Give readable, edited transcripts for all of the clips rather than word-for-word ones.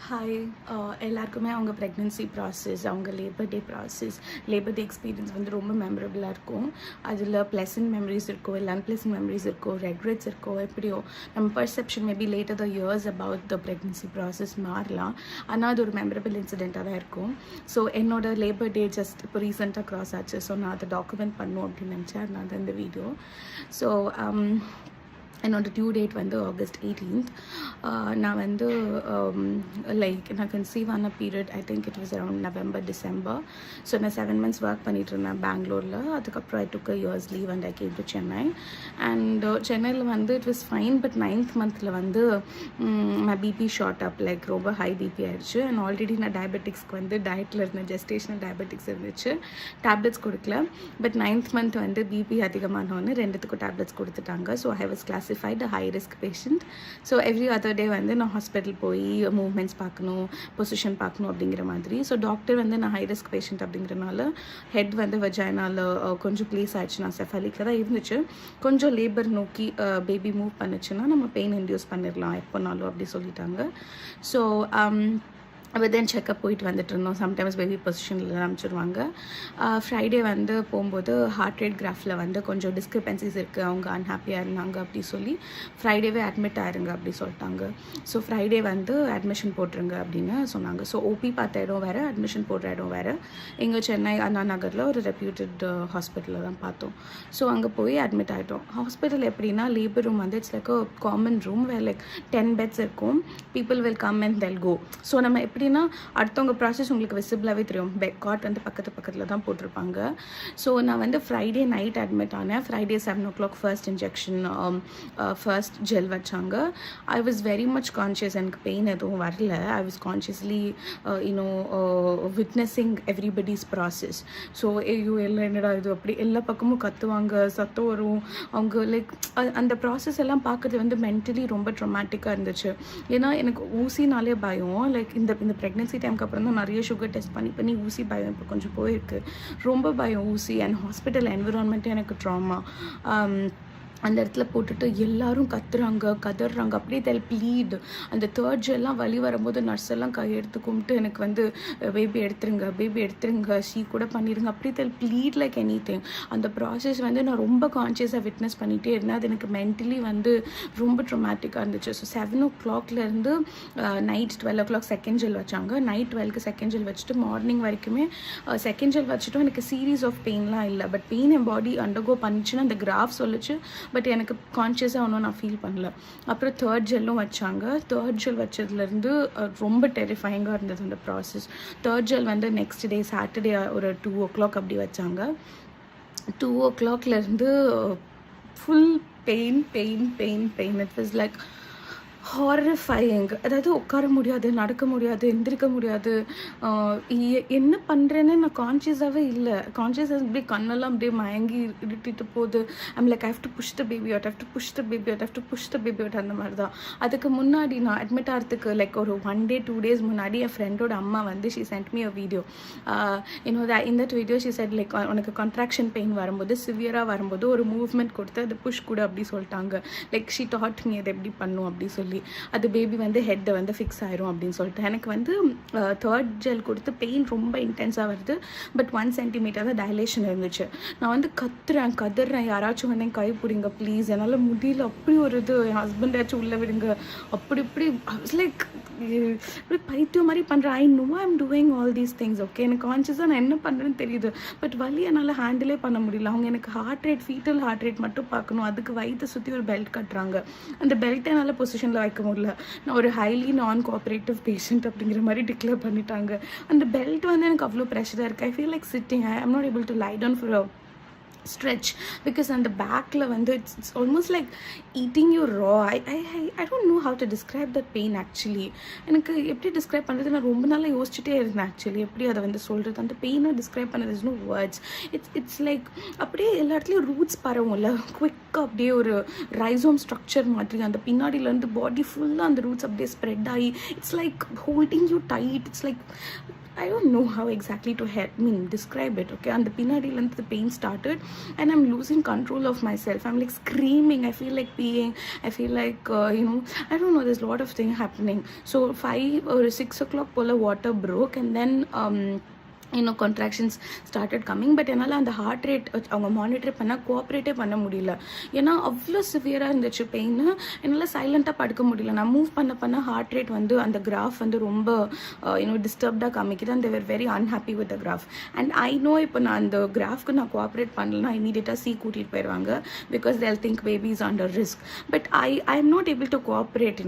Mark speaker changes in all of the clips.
Speaker 1: Hi எல்லாருக்குமே அவங்க pregnancy process, அவங்க லேபர் டே எக்ஸ்பீரியன்ஸ் வந்து ரொம்ப மெமரபுளாக இருக்கும். அதில் ப்ளசன்ட் மெமரிஸ் இருக்கும், இல்லை அன்பிளசன்ட் மெமரிஸ் இருக்கும், ரெக்ரெட்ஸ் இருக்கும். எப்படியோ நம்ம perception maybe later the years about the pregnancy process மாறலாம். ஆனால் அது ஒரு மெமரபிள் இன்சிடெண்ட்டாக தான் இருக்கும். ஸோ என்னோட லேபர் டே ஜஸ்ட் இப்போ ரீசெண்டாக க்ராஸ் ஆச்சு. ஸோ நான் அதை டாக்குமெண்ட் பண்ணும் அப்படின்னு நினச்சேன். அதனால தான் இந்த வீடியோ. ஸோ என்னோடய டியூ டேட் வந்து ஆகஸ்ட் 18th. நான் வந்து நான் கன்சீவ் ஆன period I think it was around November December. So நான் 7 months ஒர்க் பண்ணிகிட்டு இருந்தேன் பெங்களூரில். அதுக்கப்புறம் I took years leave and I came to Chennai. And சென்னையில் வந்து it was fine. But 9th month வந்து பிபி ஷார்ட் அப், லைக் ரொம்ப ஹை பிபி ஆயிடுச்சு. அண்ட் ஆல்ரெடி நான் டயபெட்டிக்ஸ்க்கு வந்து டயட்டில் இருந்தேன். ஜெஸ்டேஷனல் டயபெட்டிக்ஸ் இருந்துச்சு. டேப்லெட்ஸ் கொடுக்கல. பட் 9th month வந்து பிபி அதிகமானோன்னு 2த்துக்கும் டேப்லெட்ஸ் கொடுத்துட்டாங்க. So I was classified a high risk patient. So every other day வந்து நான் ஹாஸ்பிட்டல் போய் மூவ்மெண்ட்ஸ் பார்க்கணும், பொசிஷன் பார்க்கணும் அப்படிங்கிற மாதிரி. ஸோ டாக்டர் வந்து நான் ஹை ரிஸ்க் பேஷண்ட் அப்படிங்கிறனால ஹெட் வந்து வஜைனால கொஞ்சம் ப்ளேஸ் ஆயிடுச்சு. நான் செஃபாலிக்கில் தான் இருந்துச்சு. கொஞ்சம் லேபர் நோக்கி பேபி மூவ் பண்ணுச்சுன்னா நம்ம பெயின் இன்டியூஸ் பண்ணிடலாம் எப்போனாலும் அப்படி சொல்லிட்டாங்க. ஸோ அப்போ தென் செக்கப் போயிட்டு வந்துட்டு இருந்தோம். சம்டைம்ஸ் பேபி பொசிஷனில் அனுப்பிச்சிடுவாங்க. ஃப்ரைடே வந்து போகும்போது ஹார்ட் ரேட் கிராஃபில் வந்து கொஞ்சம் டிஸ்கிரிபன்சிஸ் இருக்குது, அவங்க அன்ஹாப்பியாக இருந்தாங்க அப்படி சொல்லி ஃப்ரைடேவே அட்மிட் ஆயிருங்க அப்படி சொல்லிட்டாங்க. ஸோ ஃப்ரைடே வந்து அட்மிஷன் போட்டுருங்க அப்படின்னு சொன்னாங்க. ஸோ ஓபி பார்த்த இடம் வேறு, அட்மிஷன் போடுற இடம் வேறு. எங்கள் சென்னை அண்ணா நகரில் ஒரு ரெப்யூட்டட் ஹாஸ்பிட்டலில் தான் பார்த்தோம். ஸோ அங்கே போய் அட்மிட் ஆகிட்டோம். ஹாஸ்பிட்டல் எப்படின்னா லேபர் ரூம் வந்து it's like a common room where like 10 beds இருக்கும். People will come and then go. So நம்ம எப்படின்னா அடுத்தவங்க ப்ராசஸ் உங்களுக்கு விசிபிளாகவே தெரியும். காட் வந்து பக்கத்தில் தான் போட்டிருப்பாங்க. ஸோ நான் வந்து ஃப்ரைடே நைட் அட்மிட் ஆனேன். Friday 7 o'clock first injection, first gel வச்சாங்க. I was very much conscious. எனக்கு பெயின் எதுவும் வரல. I was consciously witnessing everybody's process. So ஐயோ எல்லாம் என்னடா இது அப்படி எல்லா பக்கமும் கத்துவாங்க, சத்தம் வரும். அவங்க லைக் அந்த ப்ராசஸ் எல்லாம் பார்க்குறது வந்து மென்டலி ரொம்ப ட்ரொமேட்டிக்காக இருந்துச்சு. ஏன்னா எனக்கு ஊசினாலே பயம். லைக் இந்த ப்ரெக்னென்சி டைமுக்கு அப்புறம் தான் நிறைய சுகர் டெஸ்ட் பண்ணி ஊசி பயம் இப்போ கொஞ்சம் போயிருக்கு. ரொம்ப பயம் ஊசி. அண்ட் ஹாஸ்பிட்டல் என்விரான்மெண்ட்டே எனக்கு ட்ராமா. அந்த இடத்துல போட்டுட்டு எல்லாரும் கதறாங்க அப்படியே தெல் ப்ளீட். அந்த தேர்ட் ஜெல்லாம் வலி வரும்போது நர்ஸ் எல்லாம் கையெடுத்து கும்பிட்டு எனக்கு வந்து பேபி எடுத்துருங்க ஷீ கூட பண்ணிடுங்க அப்படியே தெல் ப்ளீட் லைக் எனி திங். அந்த ப்ராசஸ் வந்து நான் ரொம்ப கான்ஷியஸாக விட்னஸ் பண்ணிகிட்டே இருந்தேன். அது எனக்கு மென்டலி வந்து ரொம்ப ட்ரொமேட்டிக்காக இருந்துச்சு. ஸோ 7 o'clockலேருந்து நைட் 12 o'clock செகண்ட் ஜெல் வச்சாங்க. நைட் 12க்கு செகண்ட் ஜெல் வச்சுட்டு மார்னிங் வரைக்குமே செகண்ட் ஜெல் வச்சுட்டும் எனக்கு சீரீஸ் ஆஃப் பெயின்லாம் இல்லை. பட் பெயின் என் பாடி அண்டர்கோ பண்ணிச்சுன்னு அந்த கிராஃப் சொல்லிச்சு. பட் எனக்கு கான்ஷியஸாக ஒன்றும் நான் ஃபீல் பண்ணல. அப்புறம் தேர்ட் ஜெல்லும் வச்சாங்க. தேர்ட் ஜெல் வச்சதுலேருந்து ரொம்ப டெரிஃபைங்காக இருந்தது அந்த ப்ராசஸ். தேர்ட் ஜெல் வந்து நெக்ஸ்ட் டே சாட்டர்டே ஒரு 2 o'clock அப்படி வச்சாங்க. 2 o'clockலேருந்து full pain. It was like horrifying. அதாவது உட்கார முடியாது, நடக்க முடியாது, எந்திரிக்க முடியாது. என்ன பண்ணுறேன்னு நான் கான்ஷியஸாகவே இல்லை. கான்ஷியஸாக இப்படி கண்ணெல்லாம் அப்படியே மயங்கி இருட்டிட்டு போகுது. I'm like I have to push the baby out அந்த மாதிரி தான். அதுக்கு முன்னாடி நான் அட்மிட் ஆகிறதுக்கு லைக் ஒரு 1 day 2 days முன்னாடி என் ஃப்ரெண்டோட அம்மா வந்து she send me a video. இந்த வீடியோ ஷீ செட் லைக் உனக்கு கான்ட்ராக்ஷன் பெயின் வரும்போது, சிவியராக வரும்போது ஒரு மூவ்மெண்ட் கொடுத்து அது புஷ் கூட அப்படி சொல்லிட்டாங்க. லைக் ஷீ டாட் மீ அதை எப்படி பண்ணும் அப்படி சொல்லி. அது பேபி வந்து ஹெட்டை வந்து ஃபிக்ஸ் ஆயிரும் அப்படின்னு சொல்லிட்டு. எனக்கு வந்து தேர்ட் ஜெல் கொடுத்து பெயின் ரொம்ப இன்டென்ஸாக வருது. பட் 1 centimeter தான் டைலேஷன் இருந்துச்சு. நான் வந்து கதறேன் யாராச்சும் வந்து என் கை பிடிங்க ப்ளீஸ், என்னால் முடியல. அப்படி ஒரு இது, என் ஹஸ்பண்டாச்சும் உள்ளே விடுங்க இப்படி லைக் இப்படி பைத்தியம் மாதிரி பண்ணுறேன். I know I am doing all these things. Okay, எனக்கு கான்ஷியஸாக நான் என்ன பண்ணுறேன்னு தெரியுது. பட் வலி என்னால் ஹேண்டிலே பண்ண முடியல. அவங்க எனக்கு ஃபீட்டல் ஹார்ட் ரேட் மட்டும் பார்க்கணும். அதுக்கு வயிற்றை சுற்றி ஒரு பெல்ட் கட்டுறாங்க. அந்த பெல்ட்டை என்னால் பொசிஷனில் வைக்க முடியல. நான் ஒரு ஹைலி நான் கோஆப்ரேட்டிவ் பேஷண்ட் அப்படிங்கிற மாதிரி டிக்ளேர் பண்ணிட்டாங்க. அந்த பெல்ட் வந்து எனக்கு அவ்வளோ ப்ரெஷராக இருக்குது. I feel like sitting. I am not able to lie down for a stretch because on the back வந்து it's almost like eating you raw. I don't know how to describe that pain actually. எனக்கு எப்படி describe பண்ணுறது நான் ரொம்ப நாளாக யோசிச்சுட்டே இருந்தேன். Actually எப்படி அதை வந்து சொல்கிறது, அந்த பெயினை டிஸ்கிரைப் பண்ணது is no words. It's like அப்படியே எல்லா இடத்துலையும் ரூட்ஸ் பரவும்ல குவிக்காக, அப்படியே ஒரு ரைசோம் ஸ்ட்ரக்சர் மாதிரி அந்த பின்னாடியிலேருந்து பாடி ஃபுல்லாக அந்த ரூட்ஸ் அப்படியே ஸ்ப்ரெட் ஆகி it's like holding you tight. It's like I don't know how exactly to describe it, okay? And the pinadil the pain started, and I'm losing control of myself. I'm like screaming. I feel like peeing. I feel like I don't know. There's a lot of things happening. So 5 or 6 o'clock, polar water broke, and then contractions started coming. But என்னால் அந்த heart rate அவங்க monitor பண்ணால் கோஆப்ரேட்டே பண்ண முடியல. ஏன்னா அவ்வளோ சிவியராக இருந்துச்சு pain. என்னால் சைலண்ட்டாக படுக்க முடியல. நான் மூவ் பண்ண ஹார்ட் ரேட் அந்த கிராஃப் ரொம்ப டிஸ்டர்ப்டாக காமிக்குது. And they're very unhappy with the graph. And I know இப்போ நான் அந்த கிராஃப்க்கு நான் கோஆப்ரேட் பண்ணலன்னா இமீடியட்டாக கூட்டிகிட்டு போயிடுவாங்க, பிகாஸ் தேல் think baby is under risk. But I am not able to cooperate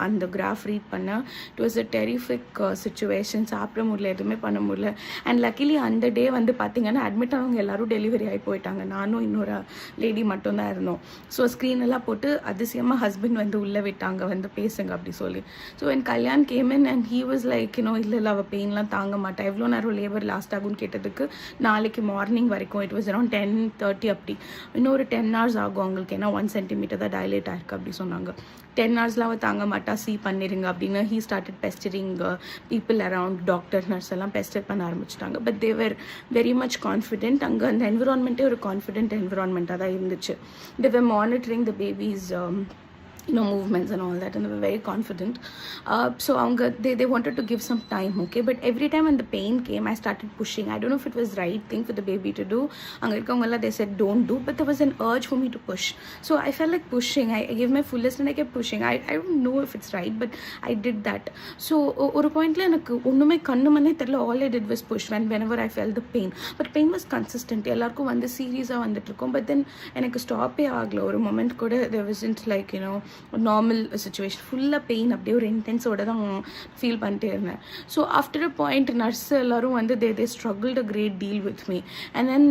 Speaker 1: அந்த கிராஃப் ரீட் பண்ண. It was a terrific situation. சாப்பிட முடியல, எதுவுமே பண்ண முடியல. அண்ட் லக்கிலி அந்த டே பார்த்தீங்கன்னா அட்மிட் ஆனவங்க எல்லாரும் டெலிவரி ஆகி போயிட்டாங்க. நானும் இன்னொரு லேடி மட்டும்தான் இருந்தோம். ஸோ ஸ்க்ரீன் எல்லாம் போட்டு அதிசயமாக ஹஸ்பண்ட் உள்ளே விட்டாங்க, பேசுங்க அப்படி சொல்லி. So N Kalyan game in and he was like இல்லை அவள் பெயின்லாம் தாங்க மாட்டா, எவ்வளோ நேரம் லேபர் லாஸ்ட் ஆகும்னு கேட்டதுக்கு நாளைக்கு மார்னிங் வரைக்கும், இட் வாஸ் அரௌண்ட் 10:30 அப்படி, இன்னொரு 10 hours ஆகும் அவங்களுக்கு, ஏன்னா 1 centimeter தான் டைலேட் ஆயிருக்கு அப்படி சொன்னாங்க. 10 hours அவள் தாங்க மாட்டா, பண்ணிடுங்க அப்படின்னு he started pestering people around, doctor nurse எல்லாம் பெஸ்டர் பண்ண ஆரம்பிச்சிட்டாங்க. But they were very much confident. அங்கே அந்த என்விரான்மெண்ட்டே ஒரு கான்ஃபிடென்ட் என்விரான்மெண்ட்டாக தான் இருந்துச்சு. They were monitoring the babies movements and all that, and they were very confident. So they wanted to give some time, okay? But every time when the pain came, I started pushing. I don't know if it was right thing for the baby to do. They said don't do, but there was an urge for me to push. So I felt like pushing. I gave my fullest and I kept pushing. I don't know if it's right, but I did that. So ஒரு பாயிண்ட்ல எனக்கு ஒண்ணுமே கண்ணுமனே தெரியல. All I did was push whenever I felt the pain. But pain was consistent. எல்லாருக்கும் சீரியஸா வந்துட்டு இருக்கும். But then எனக்கு ஸ்டாப்பே ஆகல ஒரு மொமெண்ட் கூட. There wasn't like normal situation. ஃபுல்லாக பெயின் அப்படியே ஒரு இன்டென்ஸோட தான் ஃபீல் பண்ணிட்டே இருந்தேன். So after a point nurse எல்லாரும் they struggled a great deal with me. And then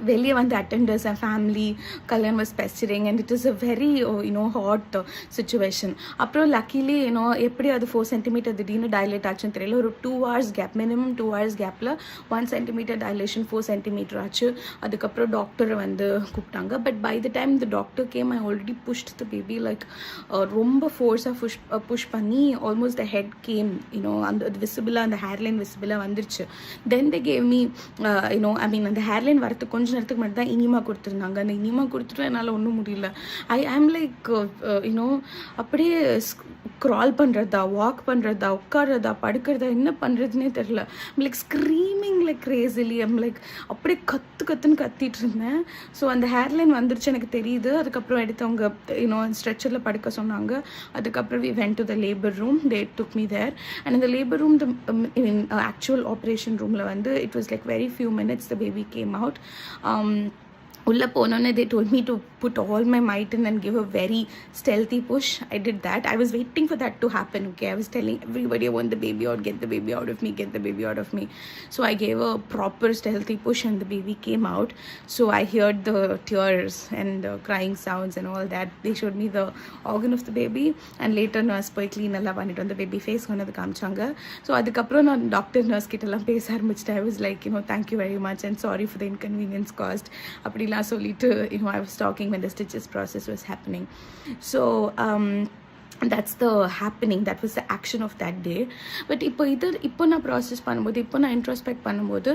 Speaker 1: வெளியே attenders and family, Kalyan was pestering, and it is a very hot situation. அப்புறம் லக்கிலி எப்படி அது 4 centimeter திடீர்னு டைலேட் ஆச்சுன்னு தெரியல. ஒரு 2 hours கேப், மினிமம் 2 hours கேப்பில் 1 centimeter டைலேஷன் 4 centimeter ஆச்சு. அதுக்கப்புறம் டாக்டரை கூப்பிட்டாங்க. But by the time the doctor came, I already pushed the baby like ரொம்ப ஃபோர்ஸாக புஷ் பண்ணி ஆல்மோஸ்ட் த ஹெட் கேம் அந்த விசிபிளாக, அந்த ஹேர்லைன் விசிபிளாக வந்துருச்சு. தென் தே கேவ் மீ அந்த ஹேர்லைன் வரத்துக்கு கொஞ்சம் நேரத்துக்கு மட்டும் தான் இனிமா கொடுத்துருந்தாங்க. அந்த இனிமா கொடுத்துட்டு என்னால் ஒன்றும் முடியல. ஐ ஆம் லைக் அப்படியே க்ரால் பண்ணுறதா, வாக் பண்ணுறதா, உட்காடுறதா, படுக்கிறதா, என்ன பண்ணுறதுனே தெரில. Like screaming like crazily. Like அப்படியே கத்துன்னு கத்திட்டு இருந்தேன். ஸோ அந்த ஹேர்லைன் வந்துருச்சு எனக்கு தெரியுது. அதுக்கப்புறம் எடுத்தவங்க ஸ்ட்ரெச்சரில் படுக்க சொன்னாங்க. அதுக்கப்புறம் we went to the labor room. They took me there, and in the labor room, the actual operation roomல it was like very few minutes the baby came out. உள்ள போனோன்னே they told me to put all my might in and give a very stealthy push. I did that. I was waiting for that to happen, okay? I was telling everybody I want the baby out, get the baby out of me, get the baby out of me. So I gave a proper stealthy push and the baby came out. So I heard the tears and crying sounds and all that. They showed me the organ of the baby, and later nurse போய் clean எல்லாம் பண்ணிட்டு வந்து baby face கொண்டு காமிச்சாங்க. So அதுக்கப்புறம் நான் doctor nurse கிட்டலாம் பேச ஆரம்பிச்சிட்டேன். I was like, thank you very much and sorry for the inconvenience caused. அப்படிலாம் சொல்லிட்டு I was talking when the stitches process was happening. So that's the happening, that was the action of that day. But இப்போ நான் process பண்ணும்போது, இப்போ நான் introspect பண்ணும்போது,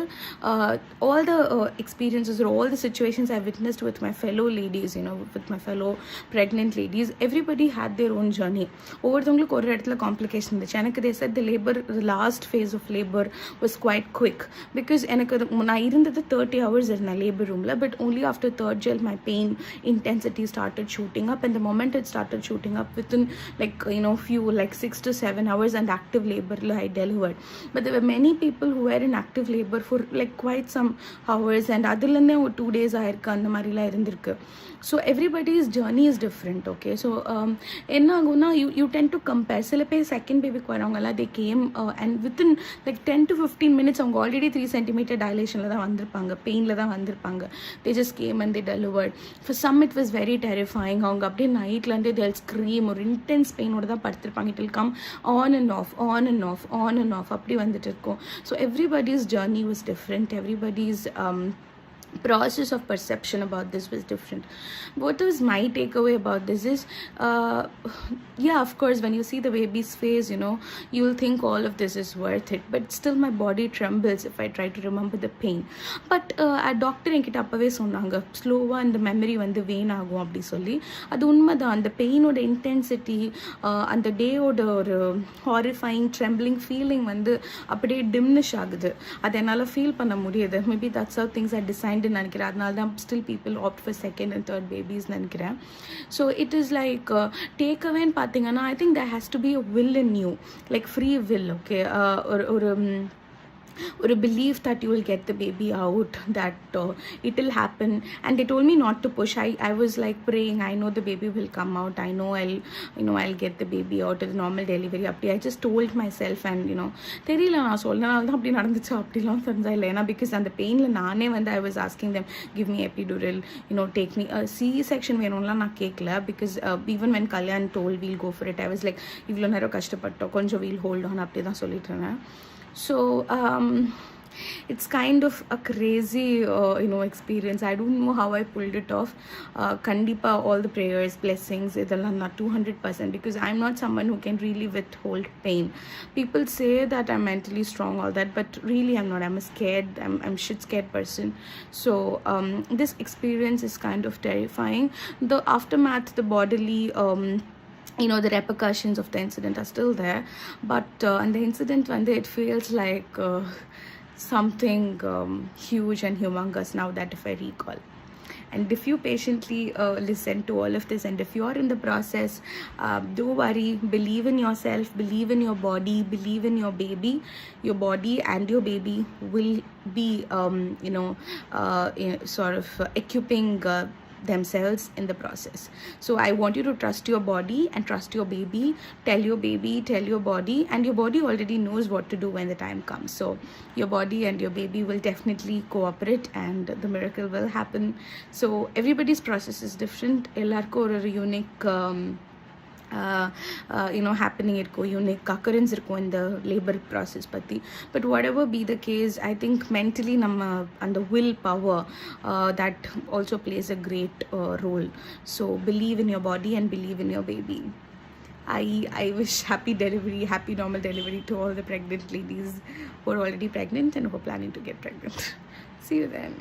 Speaker 1: all the experiences or all the situations I witnessed with my fellow ladies, with my fellow pregnant ladies, everybody had their own journey. ஒவ்வொருத்தவங்களுக்கு ஒரு இடத்துல complication இருந்துச்சு. எனக்கு they said the last phase of labor was quite quick, because எனக்கு நான் இருந்தது 30 hours இருந்தேன் labour ரூமில். But only after third gel my pain intensity started shooting up, and the moment it started shooting up, within few 6 to 7 hours and active labor I delivered. But there were many people who were in active labor for quite some hours, and adilande 2 days ஆயிருக்கு அந்த மாதிரிலாம் இருந்திருக்கு. So everybody's journey is different, okay? So என்ன ஆகும்னா you tend to compare. சில பேர் second பேபிக்கு வரவங்கலாம் they came and within 10 to 15 minutes அவங்க ஆல்ரெடி 3 centimeter dilationல தான் வந்திருப்பாங்க, பெயினில் தான் வந்திருப்பாங்க. They just came and they delivered. For some it was very terrifying. அவங்க அப்படியே நைட்லேருந்து they'll scream, ஒரு intense பெயினோட தான் படுத்திருப்பாங்க. It will come on and off, on and off, on and off அப்படி வந்துட்டு இருக்கும். So everybody's journey was different. Everybody's process of perception about this was different. What was my takeaway about this is, yeah, of course, when you see the baby's face, you will think all of this is worth it, but still my body trembles if I try to remember the pain. But a doctor என்கிட்ட அப்பவே சொன்னாங்க, ஸ்லோவாக இந்த memory வந்து van ஆகும் அப்படி சொல்லி. அது உண்மைதான். அந்த பெயினோட இன்டென்சிட்டி, அந்த டேயோட ஒரு ஹாரிஃபைங் ட்ரெம்பிளிங் ஃபீலிங் வந்து அப்படியே டிம்னிஷ் ஆகுது. அதை என்னால் ஃபீல் பண்ண முடியுது. Maybe that's how things are designed நினைக்கிறேன். அதனால தான் still people opt for second and third babies நினைக்கிறேன். So it is like take அவேன்னு பார்த்தீங்கன்னா, I think there has to be a will in you, like free will. Okay, ஒரு belief that you will get the baby out, that it will happen. And they told me not to push. I was like praying, I know the baby will come out, I know I'll get the baby out of the normal delivery. அப்படி I just told myself, and தெரியல, நான் சொன்னனால தான் அப்படி நடந்துச்சு அப்படிலாம் தெரிஞ்சா இல்லை. ஏன்னா பிகாஸ் அந்த பெயினில் நானே வந்து I was asking them, give me epidural, take me C-section வேணும்லாம் நான் கேட்கல. Because even when Kalyan told we'll go for it, I was like, இவ்வளோ நேரம் கஷ்டப்பட்டோம், கொஞ்சம் we'll hold on அப்படி தான் சொல்லிட்டு இருந்தேன். So it's kind of a crazy experience. I don't know how I pulled it off. Kandipa, all the prayers, blessings, idella not 200%, because I'm not someone who can really withhold pain. People say that I'm mentally strong, all that, but really I'm not. I'm scared. I'm shit scared person. So this experience is kind of terrifying. The aftermath, the bodily the repercussions of the incident are still there, but and the incident, when it feels like something huge and humongous now that if I recall. And if you patiently listen to all of this, and if you are in the process, don't worry, believe in yourself, believe in your body, believe in your baby. Your body and your baby will be sort of equipping themselves in the process. So I want you to trust your body and trust your baby. Tell your baby, tell your body, and your body already knows what to do when the time comes. So your body and your baby will definitely cooperate, and the miracle will happen. So everybody's process is different. Ellarku or unique happening இருக்கும், unique occurrence இருக்கும் இந்த labour process பற்றி. But whatever be the case, I think mentally நம்ம அந்த willpower that also plays a great role. So believe in your body and believe in your baby. I wish happy delivery, happy normal delivery to all the pregnant ladies who are already pregnant and who are planning to get pregnant. See you then.